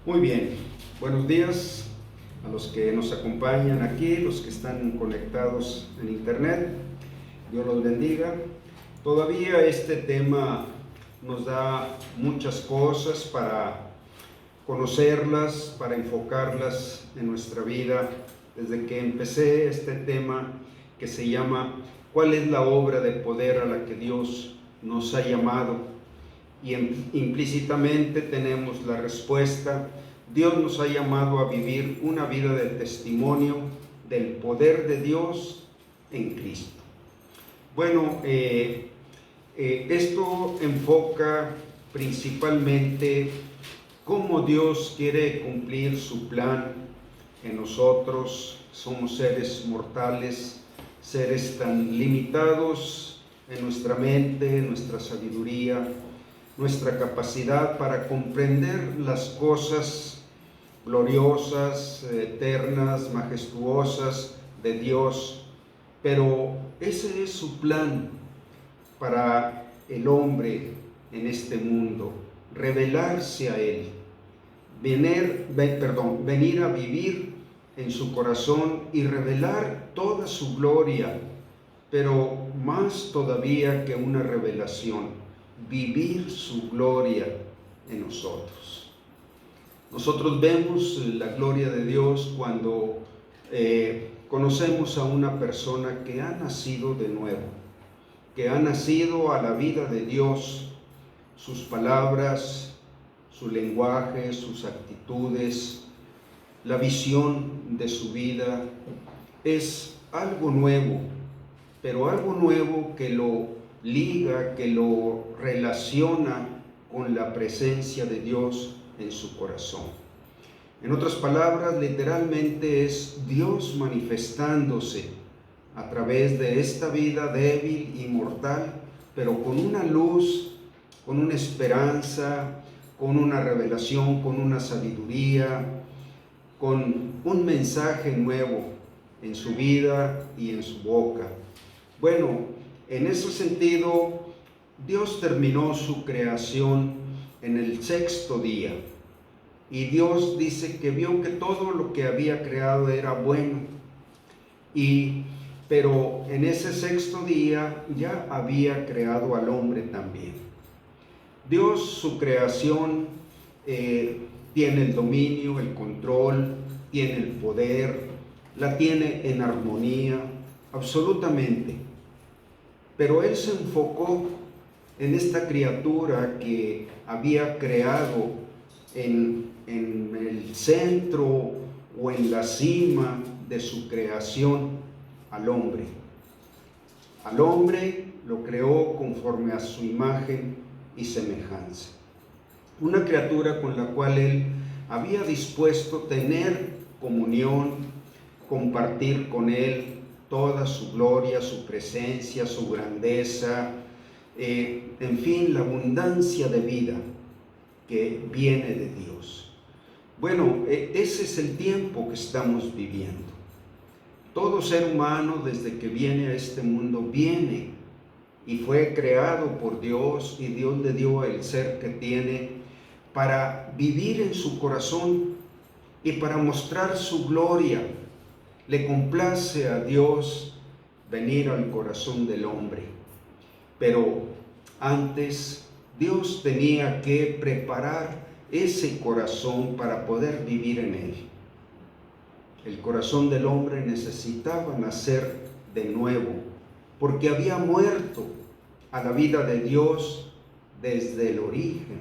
Muy bien, buenos días a los que nos acompañan aquí, los que están conectados en internet. Dios los bendiga. Todavía este tema nos da muchas cosas para conocerlas, para enfocarlas en nuestra vida. Desde que empecé este tema que se llama ¿cuál es la obra de poder a la que Dios nos ha llamado? Y implícitamente tenemos la respuesta: Dios nos ha llamado a vivir una vida de testimonio del poder de Dios en Cristo. Bueno, esto enfoca principalmente cómo Dios quiere cumplir su plan en nosotros. Somos seres mortales, seres tan limitados en nuestra mente, en nuestra sabiduría, nuestra capacidad para comprender las cosas gloriosas, eternas, majestuosas de Dios. Pero ese es su plan para el hombre en este mundo: revelarse a Él, venir a vivir en su corazón y revelar toda su gloria, pero más todavía que una revelación, vivir su gloria en nosotros. Nosotros vemos la gloria de Dios cuando conocemos a una persona que ha nacido de nuevo, que ha nacido a la vida de Dios. Sus palabras, su lenguaje, sus actitudes, la visión de su vida es algo nuevo, pero algo nuevo que lo liga, que lo relaciona con la presencia de Dios en su corazón. En otras palabras, literalmente es Dios manifestándose a través de esta vida débil y mortal, pero con una luz, con una esperanza, con una revelación, con una sabiduría, con un mensaje nuevo en su vida y en su boca. Bueno, en ese sentido, Dios terminó su creación en el sexto día. Y Dios dice que vio que todo lo que había creado era bueno. Pero en ese sexto día ya había creado al hombre también. Dios, su creación, tiene el dominio, el control, tiene el poder, la tiene en armonía, absolutamente. Pero Él se enfocó en esta criatura que había creado en el centro o en la cima de su creación, al hombre. Al hombre lo creó conforme a su imagen y semejanza. Una criatura con la cual Él había dispuesto tener comunión, compartir con Él toda su gloria, su presencia, su grandeza, en fin, la abundancia de vida que viene de Dios. Bueno, ese es el tiempo que estamos viviendo. Todo ser humano, desde que viene a este mundo, viene y fue creado por Dios, y Dios le dio el ser que tiene para vivir en su corazón y para mostrar su gloria. Le complace a Dios venir al corazón del hombre. Pero antes Dios tenía que preparar ese corazón para poder vivir en él. El corazón del hombre necesitaba nacer de nuevo, porque había muerto a la vida de Dios desde el origen.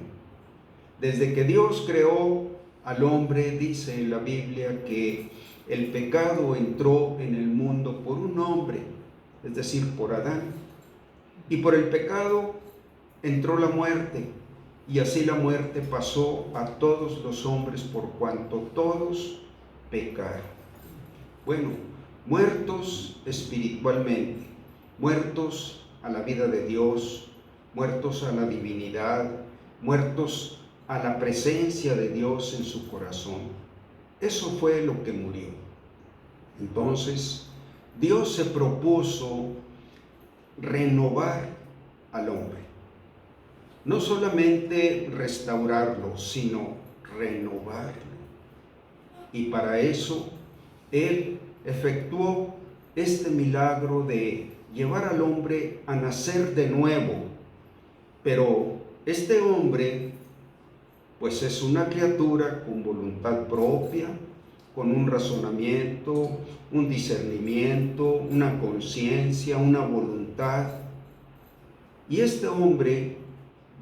Desde que Dios creó al hombre, dice en la Biblia que el pecado entró en el mundo por un hombre, es decir, por Adán. Y por el pecado entró la muerte, y así la muerte pasó a todos los hombres por cuanto todos pecaron. Bueno, muertos espiritualmente, muertos a la vida de Dios, muertos a la divinidad, muertos a la presencia de Dios en su corazón. Eso fue lo que murió. Entonces, Dios se propuso renovar al hombre. No solamente restaurarlo, sino renovarlo. Y para eso Él efectuó este milagro de llevar al hombre a nacer de nuevo. Pero este hombre, pues es una criatura con voluntad propia, con un razonamiento, un discernimiento, una conciencia, una voluntad. Y este hombre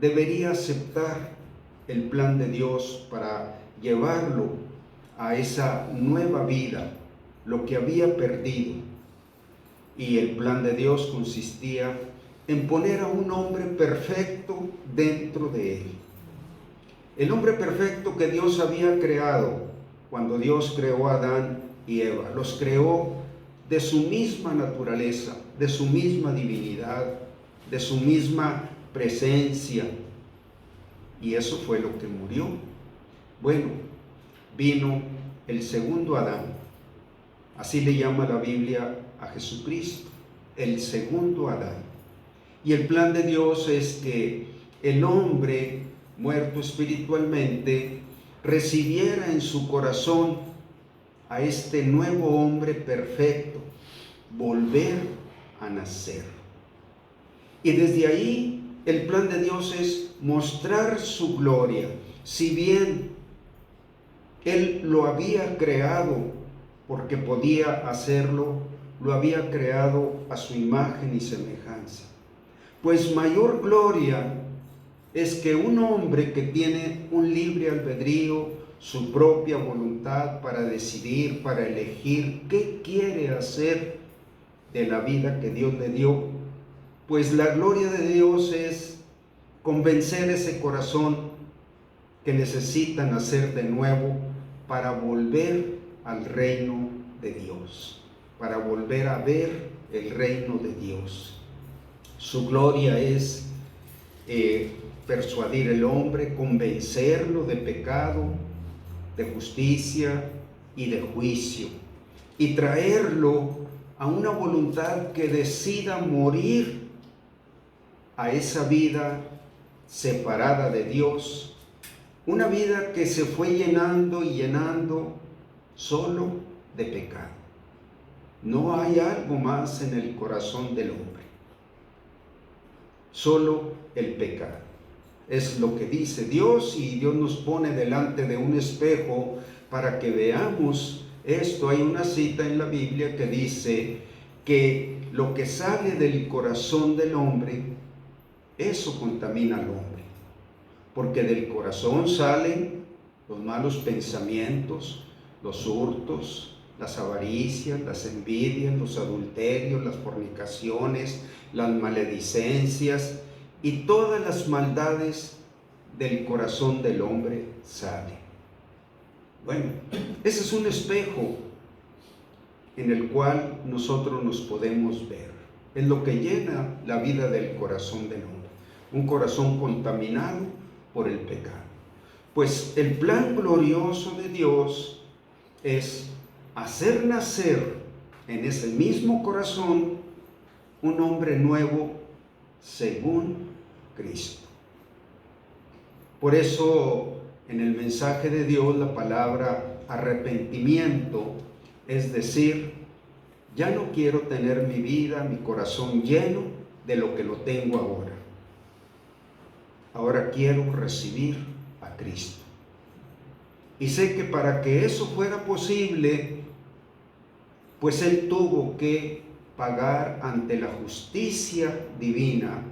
debería aceptar el plan de Dios para llevarlo a esa nueva vida, lo que había perdido. Y el plan de Dios consistía en poner a un hombre perfecto dentro de él. El hombre perfecto que Dios había creado cuando Dios creó a Adán y Eva. Los creó de su misma naturaleza, de su misma divinidad, de su misma presencia. Y eso fue lo que murió. Bueno, vino el segundo Adán. Así le llama la Biblia a Jesucristo, el segundo Adán. Y el plan de Dios es que el hombre muerto espiritualmente recibiera en su corazón a este nuevo hombre perfecto, volver a nacer. Y desde ahí el plan de Dios es mostrar su gloria. Si bien Él lo había creado porque podía hacerlo, lo había creado a su imagen y semejanza. Pues mayor gloria es que un hombre que tiene un libre albedrío, su propia voluntad para decidir, para elegir qué quiere hacer de la vida que Dios le dio, pues la gloria de Dios es convencer ese corazón que necesita nacer de nuevo para volver al reino de Dios, para volver a ver el reino de Dios. Su gloria es persuadir al hombre, convencerlo de pecado, de justicia y de juicio, y traerlo a una voluntad que decida morir a esa vida separada de Dios, una vida que se fue llenando y llenando solo de pecado. No hay algo más en el corazón del hombre, solo el pecado. Es lo que dice Dios, y Dios nos pone delante de un espejo para que veamos esto. Hay una cita en la Biblia que dice que lo que sale del corazón del hombre, eso contamina al hombre, porque del corazón salen los malos pensamientos, los hurtos, las avaricias, las envidias, los adulterios, las fornicaciones, las maledicencias y todas las maldades del corazón del hombre salen. Bueno, ese es un espejo en el cual nosotros nos podemos ver. Es lo que llena la vida del corazón del hombre. Un corazón contaminado por el pecado. Pues el plan glorioso de Dios es hacer nacer en ese mismo corazón un hombre nuevo según Cristo. Por eso en el mensaje de Dios la palabra arrepentimiento es decir, ya no quiero tener mi vida, mi corazón lleno de lo que lo tengo ahora. Ahora quiero recibir a Cristo. Y sé que para que eso fuera posible, pues Él tuvo que pagar ante la justicia divina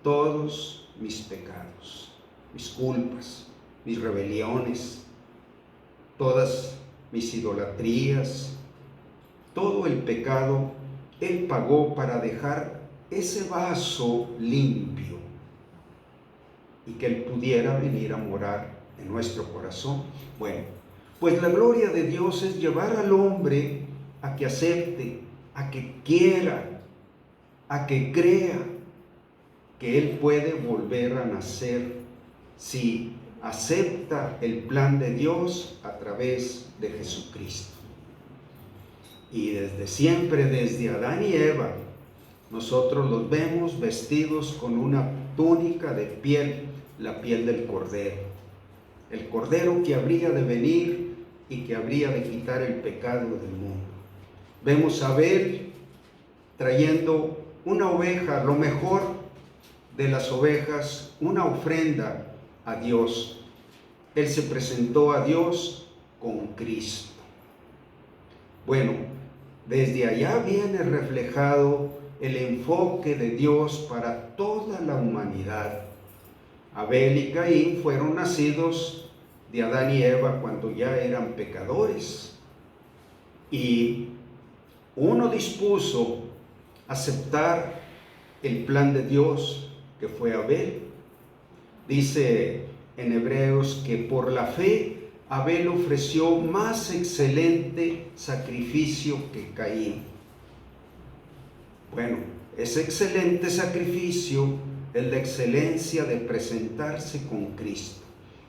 todos mis pecados, mis culpas, mis rebeliones, todas mis idolatrías, todo el pecado. Él pagó para dejar ese vaso limpio y que Él pudiera venir a morar en nuestro corazón. Bueno, pues la gloria de Dios es llevar al hombre a que acepte, a que quiera, a que crea que Él puede volver a nacer si acepta el plan de Dios a través de Jesucristo. Y desde siempre, desde Adán y Eva, nosotros los vemos vestidos con una túnica de piel, la piel del cordero. el Cordero que habría de venir y que habría de quitar el pecado del mundo. Vemos a Abel trayendo una oveja, lo mejor de las ovejas, una ofrenda a Dios. Él se presentó a Dios con Cristo. Bueno, desde allá viene reflejado el enfoque de Dios para toda la humanidad. Abel y Caín fueron nacidos de Adán y Eva cuando ya eran pecadores. Y uno dispuso aceptar el plan de Dios, que fue Abel. Dice en Hebreos que por la fe Abel ofreció más excelente sacrificio que Caín. Bueno, ese excelente sacrificio es la excelencia de presentarse con Cristo.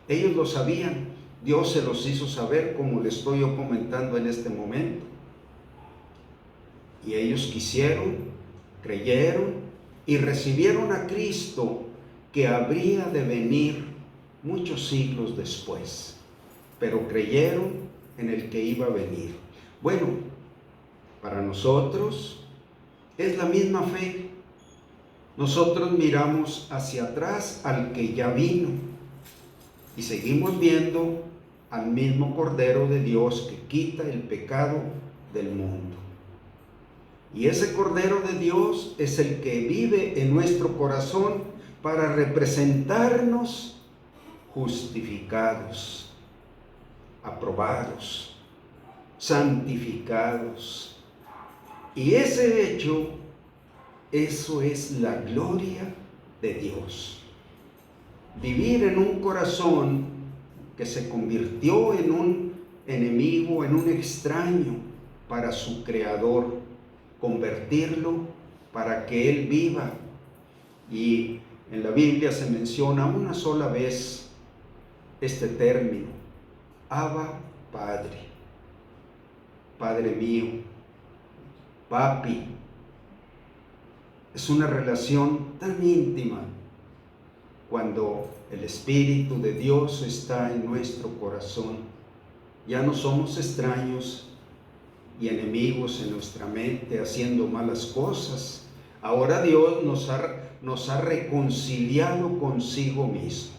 Ellos lo sabían, Dios se los hizo saber, como le estoy yo comentando en este momento. Y ellos quisieron, creyeron y recibieron a Cristo, que habría de venir muchos siglos después. Pero creyeron en el que iba a venir. Bueno, para nosotros es la misma fe. Nosotros miramos hacia atrás al que ya vino y seguimos viendo al mismo Cordero de Dios que quita el pecado del mundo. Y ese Cordero de Dios es el que vive en nuestro corazón para representarnos justificados, aprobados, santificados. Y ese hecho, eso es la gloria de Dios. Vivir en un corazón que se convirtió en un enemigo, en un extraño para su Creador, convertirlo para que Él viva. Y en la Biblia se menciona una sola vez este término: Abba, Padre, Padre mío, Papi. Es una relación tan íntima cuando el Espíritu de Dios está en nuestro corazón. Ya no somos extraños y enemigos en nuestra mente haciendo malas cosas. Ahora Dios nos ha reconciliado consigo mismo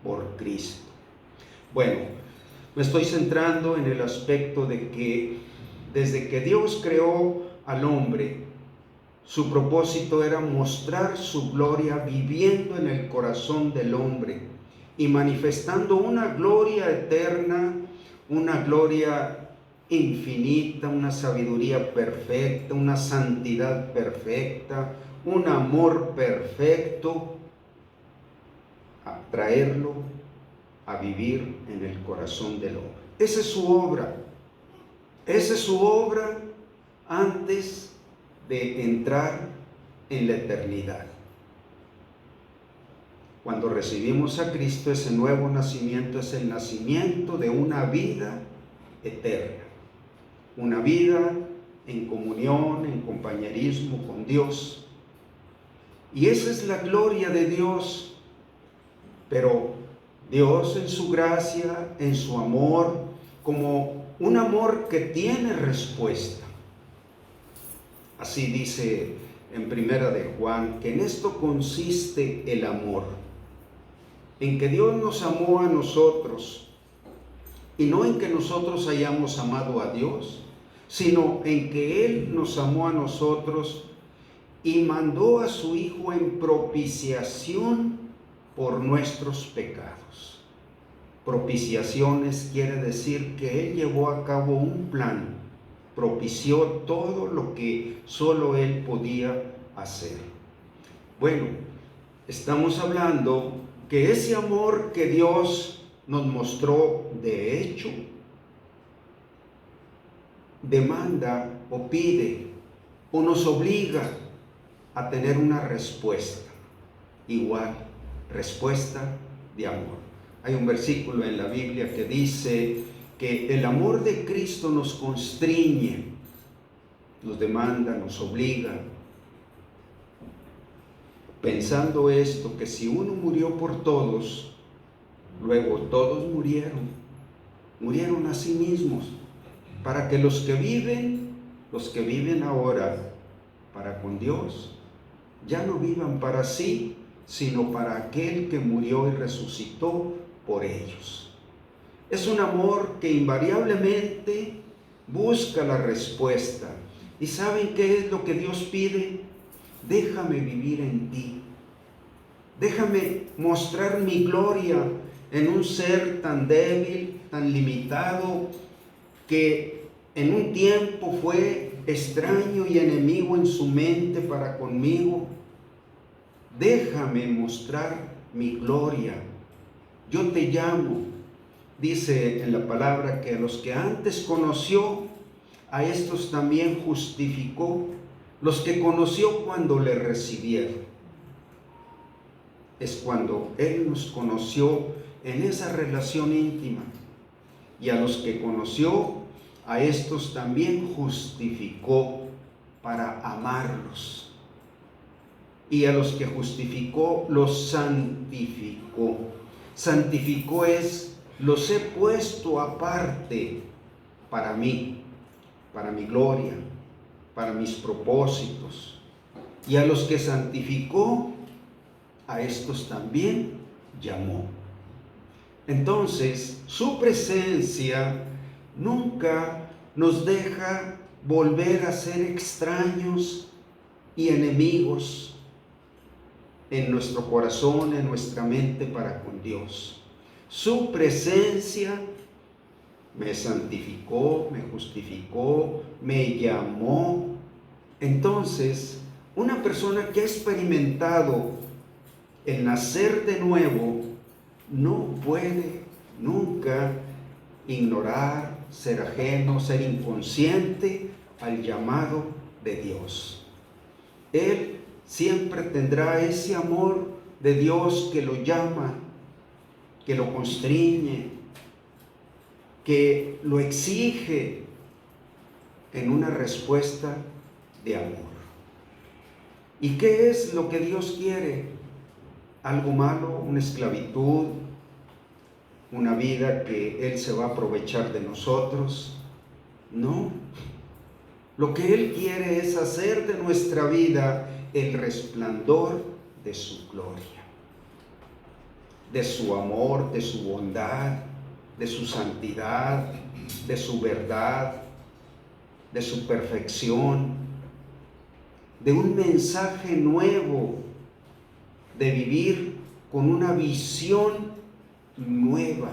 por Cristo. Bueno, me estoy centrando en el aspecto de que desde que Dios creó al hombre, su propósito era mostrar su gloria viviendo en el corazón del hombre y manifestando una gloria eterna, una gloria infinita, una sabiduría perfecta, una santidad perfecta, un amor perfecto, a traerlo a vivir en el corazón del hombre. Esa es su obra. Esa es su obra antes de entrar en la eternidad. Cuando recibimos a Cristo, ese nuevo nacimiento es el nacimiento de una vida eterna. Una vida en comunión, en compañerismo con Dios. Y esa es la gloria de Dios. Pero Dios en su gracia, en su amor, como un amor que tiene respuesta. Así dice en Primera de Juan, que en esto consiste el amor, en que Dios nos amó a nosotros, y no en que nosotros hayamos amado a Dios, sino en que Él nos amó a nosotros y mandó a su Hijo en propiciación por nuestros pecados. Propiciaciones quiere decir que Él llevó a cabo un plan, propició todo lo que solo Él podía hacer. Bueno, estamos hablando que ese amor que Dios nos mostró de hecho, demanda o pide o nos obliga a tener una respuesta, igual, respuesta de amor. Hay un versículo en la Biblia que dice que el amor de Cristo nos constriñe, nos demanda, nos obliga. Pensando esto, que si uno murió por todos, Luego todos murieron a sí mismos, para que los que viven ahora para con Dios, ya no vivan para sí, sino para aquel que murió y resucitó por ellos. Es un amor que invariablemente busca la respuesta. ¿Y saben qué es lo que Dios pide? Déjame vivir en ti. Déjame mostrar mi gloria en un ser tan débil, tan limitado, que en un tiempo fue extraño y enemigo en su mente para conmigo. Déjame mostrar mi gloria. Yo te llamo. Dice en la palabra que a los que antes conoció, a estos también justificó. Los que conoció cuando le recibieron. Es cuando Él nos conoció en esa relación íntima. Y a los que conoció, a estos también justificó para amarlos. Y a los que justificó, los santificó. Santificó es, los he puesto aparte para mí, para mi gloria, para mis propósitos. Y a los que santificó, a estos también llamó. Entonces, su presencia nunca nos deja volver a ser extraños y enemigos en nuestro corazón, en nuestra mente para con Dios. Su presencia me santificó, me justificó, me llamó. Entonces, una persona que ha experimentado el nacer de nuevo no puede nunca ignorar, ser ajeno, ser inconsciente al llamado de Dios. Él siempre tendrá ese amor de Dios que lo llama, que lo constriñe, que lo exige en una respuesta de amor. ¿Y qué es lo que Dios quiere? ¿Algo malo? ¿Una esclavitud? ¿Una vida que Él se va a aprovechar de nosotros? No. Lo que Él quiere es hacer de nuestra vida el resplandor de su gloria, de su amor, de su bondad, de su santidad, de su verdad, de su perfección, de un mensaje nuevo, de vivir con una visión nueva.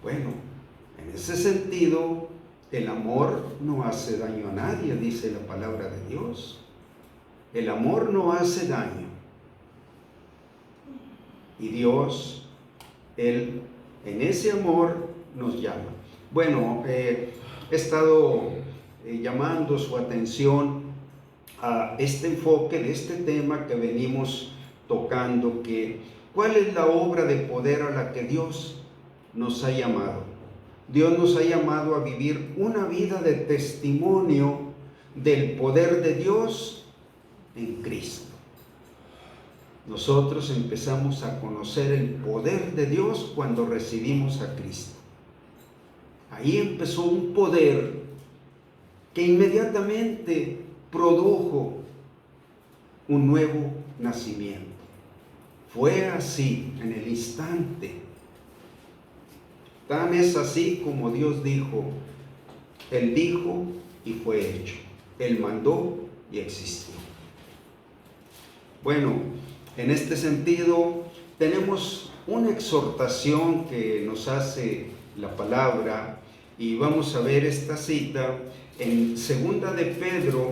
Bueno, en ese sentido, el amor no hace daño a nadie, dice la palabra de Dios. El amor no hace daño. Y Dios, Él, en ese amor nos llama. Bueno, he estado llamando su atención a este enfoque de este tema que venimos tocando, que ¿cuál es la obra de poder a la que Dios nos ha llamado? Dios nos ha llamado a vivir una vida de testimonio del poder de Dios en Cristo. Nosotros empezamos a conocer el poder de Dios cuando recibimos a Cristo. Ahí empezó un poder que inmediatamente produjo un nuevo nacimiento. Fue así, en el instante. Tan es así como Dios dijo. Él dijo y fue hecho. Él mandó y existió. Bueno, en este sentido tenemos una exhortación que nos hace la palabra y vamos a ver esta cita en Segunda de Pedro,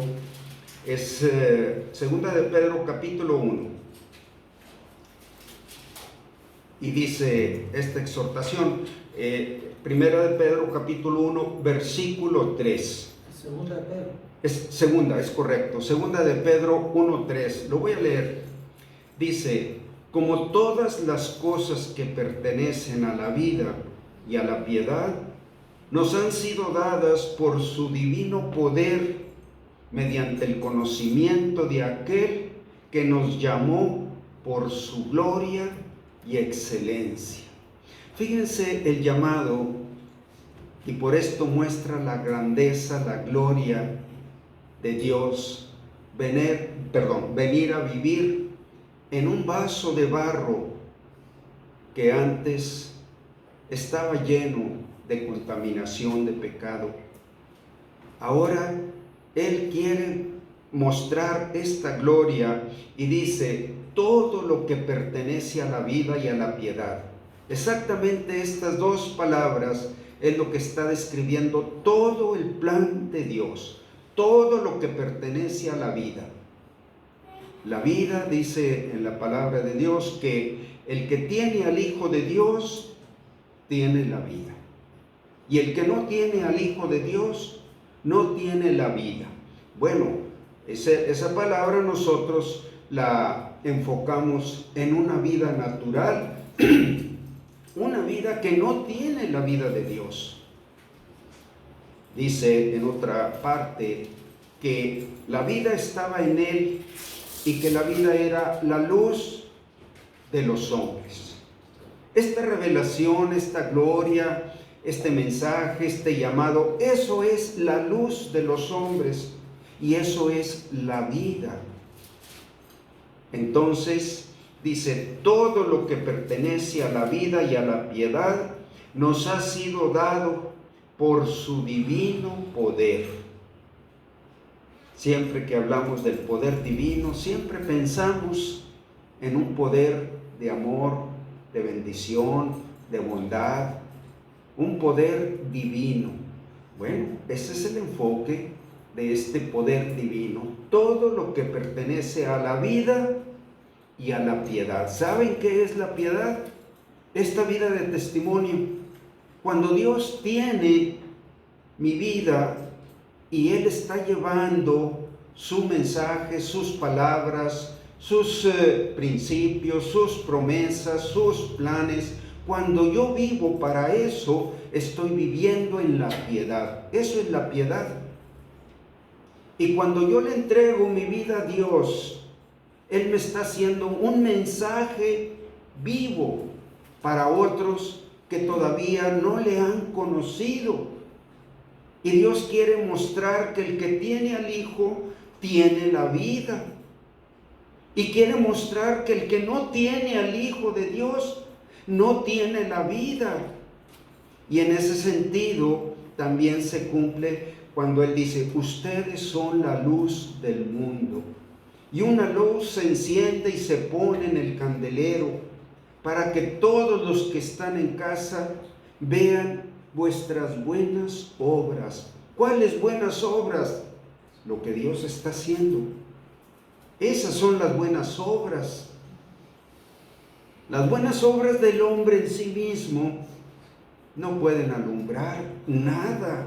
es Segunda de Pedro capítulo 1. Y dice esta exhortación, Primera de Pedro capítulo 1, versículo 3. Segunda de Pedro. Es correcto. Segunda de Pedro 1:3. Lo voy a leer. Dice, como todas las cosas que pertenecen a la vida y a la piedad, nos han sido dadas por su divino poder mediante el conocimiento de aquel que nos llamó por su gloria y excelencia. Fíjense el llamado, y por esto muestra la grandeza, la gloria de Dios, venir a vivir en un vaso de barro que antes estaba lleno de contaminación, de pecado. Ahora Él quiere mostrar esta gloria y dice, todo lo que pertenece a la vida y a la piedad. Exactamente estas dos palabras es lo que está describiendo todo el plan de Dios, todo lo que pertenece a la vida. La vida, dice en la palabra de Dios, que el que tiene al Hijo de Dios, tiene la vida. Y el que no tiene al Hijo de Dios, no tiene la vida. Bueno, esa palabra nosotros la enfocamos en una vida natural, una vida que no tiene la vida de Dios. Dice en otra parte que la vida estaba en Él y que la vida era la luz de los hombres. Esta revelación, esta gloria, este mensaje, este llamado, eso es la luz de los hombres y eso es la vida. Entonces, dice, todo lo que pertenece a la vida y a la piedad nos ha sido dado por su divino poder. Siempre que hablamos del poder divino, siempre pensamos en un poder de amor, de bendición, de bondad, un poder divino. Bueno, ese es el enfoque de este poder divino. Todo lo que pertenece a la vida y a la piedad. ¿Saben qué es la piedad? Esta vida de testimonio. Cuando Dios tiene mi vida y Él está llevando su mensaje, sus palabras, sus principios, sus promesas, sus planes, cuando yo vivo para eso, estoy viviendo en la piedad. Eso es la piedad. Y cuando yo le entrego mi vida a Dios, Él me está haciendo un mensaje vivo para otros que todavía no le han conocido. Y Dios quiere mostrar que el que tiene al Hijo tiene la vida. Y quiere mostrar que el que no tiene al Hijo de Dios no tiene la vida. Y en ese sentido también se cumple cuando Él dice, ustedes son la luz del mundo. Y una luz se enciende y se pone en el candelero para que todos los que están en casa vean vuestras buenas obras. ¿Cuáles buenas obras? Lo que Dios está haciendo. Esas son las buenas obras. Las buenas obras del hombre en sí mismo no pueden alumbrar nada.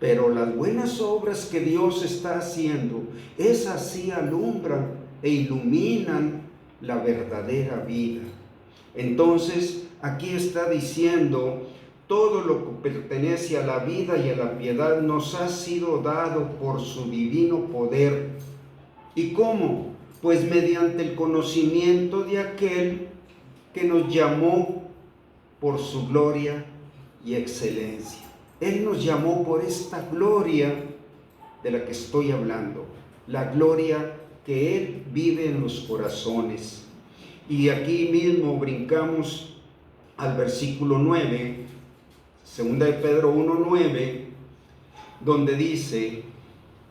Pero las buenas obras que Dios está haciendo, esas sí alumbran e iluminan la verdadera vida. Entonces, aquí está diciendo, todo lo que pertenece a la vida y a la piedad nos ha sido dado por su divino poder. ¿Y cómo? Pues mediante el conocimiento de aquel que nos llamó por su gloria y excelencia. Él nos llamó por esta gloria de la que estoy hablando, la gloria que Él vive en los corazones. Y aquí mismo brincamos al versículo 9, 2 de Pedro 1:9, donde dice,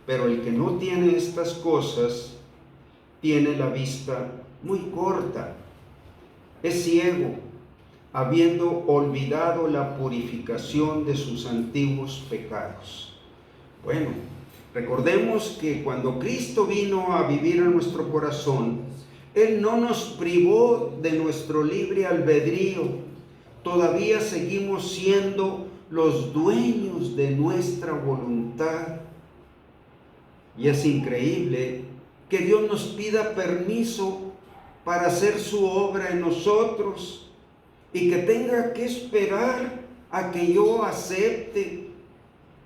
pero el que no tiene estas cosas, tiene la vista muy corta, es ciego, habiendo olvidado la purificación de sus antiguos pecados. Bueno, recordemos que cuando Cristo vino a vivir en nuestro corazón, Él no nos privó de nuestro libre albedrío. Todavía seguimos siendo los dueños de nuestra voluntad. Y es increíble que Dios nos pida permiso para hacer su obra en nosotros y que tenga que esperar a que yo acepte,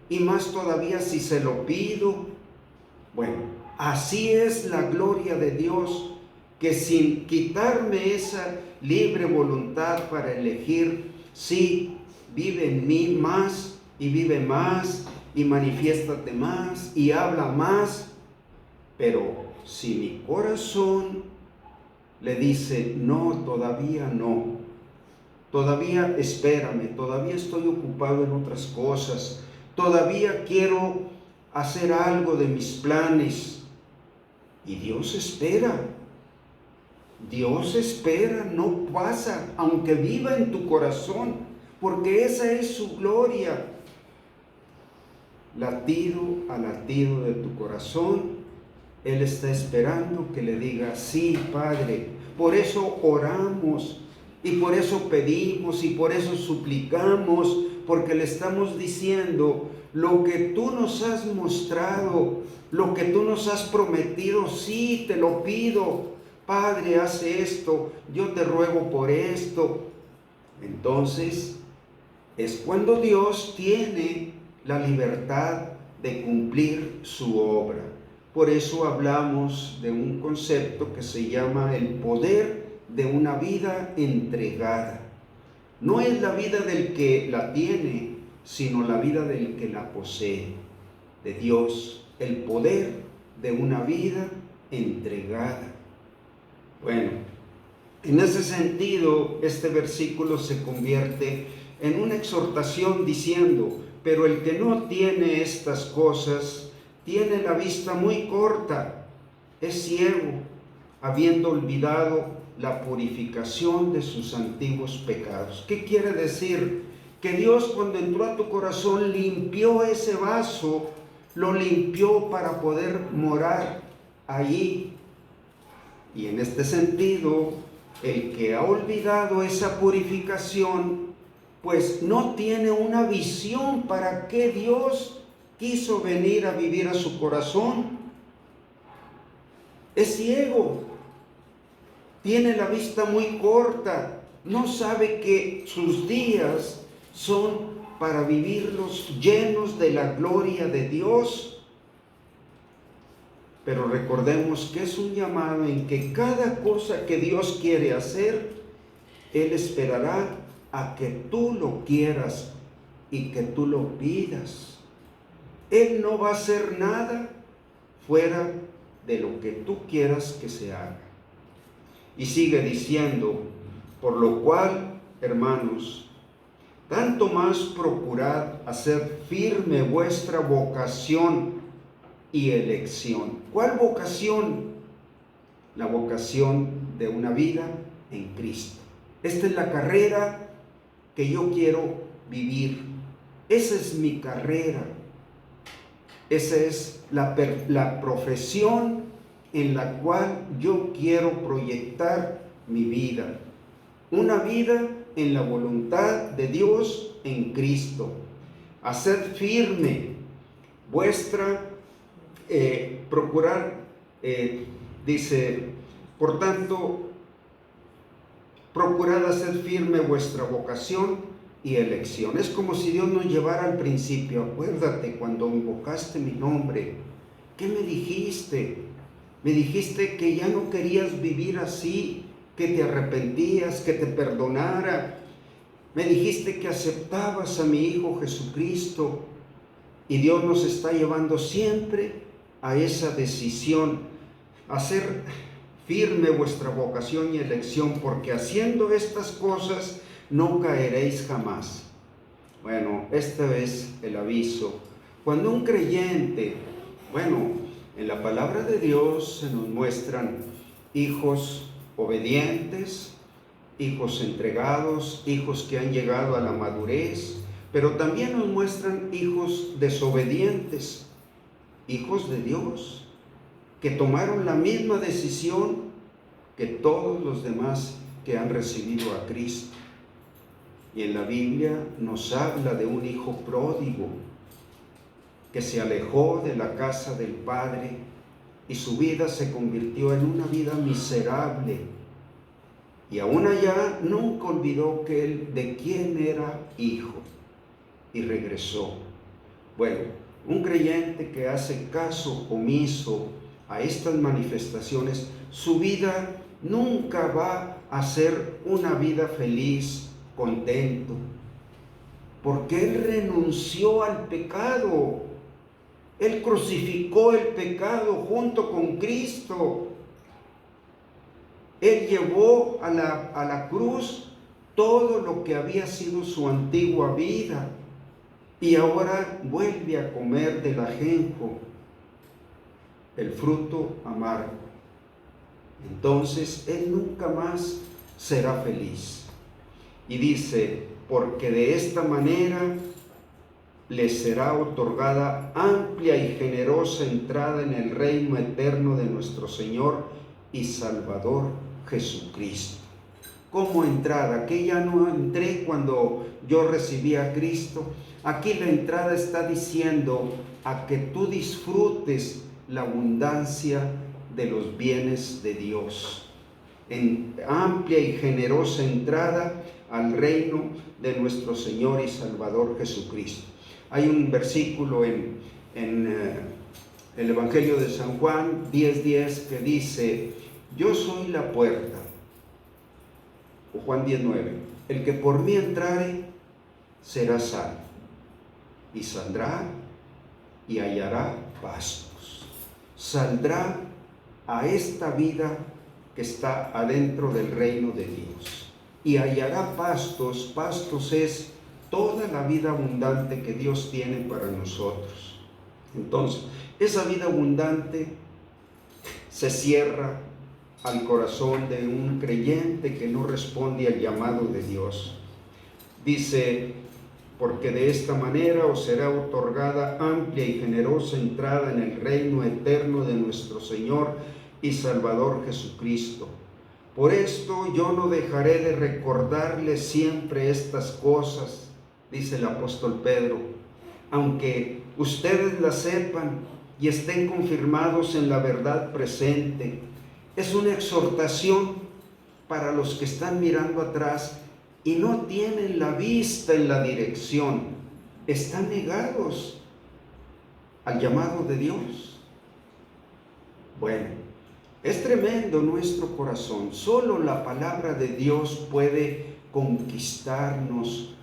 y más todavía si se lo pido. Bueno, así es la gloria de Dios, que sin quitarme esa libre voluntad para elegir, sí, vive en mí más y vive más y manifiéstate más y habla más, pero si mi corazón le dice, no, todavía no, todavía espérame, todavía estoy ocupado en otras cosas, todavía quiero hacer algo de mis planes, y Dios espera, no pasa, aunque viva en tu corazón, porque esa es su gloria. Latido a latido de tu corazón, Él está esperando que le digas, sí, Padre. Por eso oramos, y por eso pedimos, y por eso suplicamos, porque le estamos diciendo, lo que tú nos has mostrado, lo que tú nos has prometido, sí, te lo pido. Padre, hace esto, yo te ruego por esto. Entonces, es cuando Dios tiene la libertad de cumplir su obra. Por eso hablamos de un concepto que se llama el poder de una vida entregada. No es la vida del que la tiene, sino la vida del que la posee, de Dios, el poder de una vida entregada. Bueno, en ese sentido, este versículo se convierte en una exhortación diciendo, pero el que no tiene estas cosas, tiene la vista muy corta, es ciego, habiendo olvidado la purificación de sus antiguos pecados. ¿Qué quiere decir? Que Dios, cuando entró a tu corazón, limpió ese vaso, lo limpió para poder morar allí. Y en este sentido, el que ha olvidado esa purificación, pues no tiene una visión para qué Dios quiso venir a vivir a su corazón. Es ciego, tiene la vista muy corta, no sabe que sus días son para vivirlos llenos de la gloria de Dios. Pero recordemos que es un llamado en que cada cosa que Dios quiere hacer, Él esperará a que tú lo quieras y que tú lo pidas. Él no va a hacer nada fuera de lo que tú quieras que se haga. Y sigue diciendo, por lo cual, hermanos, tanto más procurad hacer firme vuestra vocación y elección. ¿Cuál vocación? La vocación de una vida en Cristo. Esta es la carrera que yo quiero vivir. Esa es mi carrera. Esa es la profesión en la cual yo quiero proyectar mi vida. Una vida en la voluntad de Dios en Cristo. Hacer firme vuestra procurar, dice, por tanto, procurad hacer firme vuestra vocación y elección. Es como si Dios nos llevara al principio. Acuérdate cuando invocaste mi nombre, ¿qué me dijiste? Me dijiste que ya no querías vivir así, que te arrepentías, que te perdonara. Me dijiste que aceptabas a mi Hijo Jesucristo. Y Dios nos está llevando siempre a esa decisión, hacer firme vuestra vocación y elección, porque haciendo estas cosas no caeréis jamás. Bueno, este es el aviso. Cuando un creyente, en la palabra de Dios se nos muestran hijos obedientes, hijos entregados, hijos que han llegado a la madurez, pero también nos muestran hijos desobedientes, hijos de Dios, que tomaron la misma decisión que todos los demás que han recibido a Cristo. Y en la Biblia nos habla de un hijo pródigo que se alejó de la casa del Padre y su vida se convirtió en una vida miserable. Y aún allá nunca olvidó que él de quién era hijo y regresó. Bueno, un creyente que hace caso omiso a estas manifestaciones, su vida nunca va a ser una vida feliz, contento, porque Él renunció al pecado. Él crucificó el pecado junto con Cristo. Él llevó a la cruz todo lo que había sido su antigua vida y ahora vuelve a comer del ajenjo, el fruto amargo. Entonces Él nunca más será feliz. Y dice, porque de esta manera les será otorgada amplia y generosa entrada en el reino eterno de nuestro Señor y Salvador Jesucristo. ¿Cómo entrada? Que ya no entré cuando yo recibí a Cristo. Aquí la entrada está diciendo a que tú disfrutes la abundancia de los bienes de Dios. En amplia y generosa entrada al reino de nuestro Señor y Salvador Jesucristo. Hay un versículo en el Evangelio de San Juan 10:10 que dice, yo soy la puerta. O Juan 10:9, el que por mí entrare será salvo, y saldrá y hallará pastos. Saldrá a esta vida que está adentro del reino de Dios, y hallará pastos. Pastos es toda la vida abundante que Dios tiene para nosotros. Entonces, esa vida abundante se cierra al corazón de un creyente que no responde al llamado de Dios. Dice, porque de esta manera os será otorgada amplia y generosa entrada en el reino eterno de nuestro Señor y Salvador Jesucristo. Por esto yo no dejaré de recordarles siempre estas cosas, dice el apóstol Pedro, aunque ustedes las sepan y estén confirmados en la verdad presente. Es una exhortación para los que están mirando atrás y no tienen la vista en la dirección, están negados al llamado de Dios. Bueno, es tremendo nuestro corazón. Solo la palabra de Dios puede conquistarnos,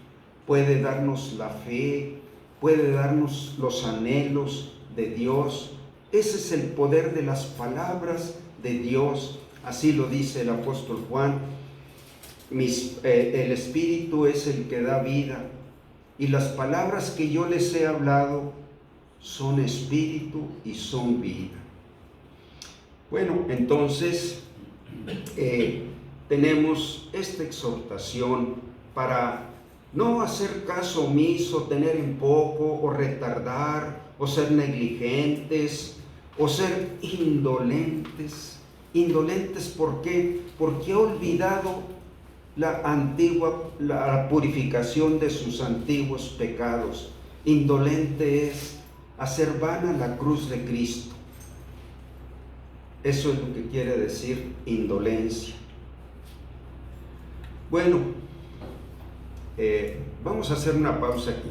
puede darnos la fe, puede darnos los anhelos de Dios. Ese es el poder de las palabras de Dios. Así lo dice el apóstol Juan. El Espíritu es el que da vida, y las palabras que yo les he hablado son espíritu y son vida. Bueno, entonces tenemos esta exhortación para no hacer caso omiso, tener en poco, o retardar, o ser negligentes, o ser indolentes. Indolentes, ¿por qué? Porque ha olvidado la purificación de sus antiguos pecados. Indolente es hacer vana la cruz de Cristo. Eso es lo que quiere decir indolencia. Bueno, vamos a hacer una pausa aquí.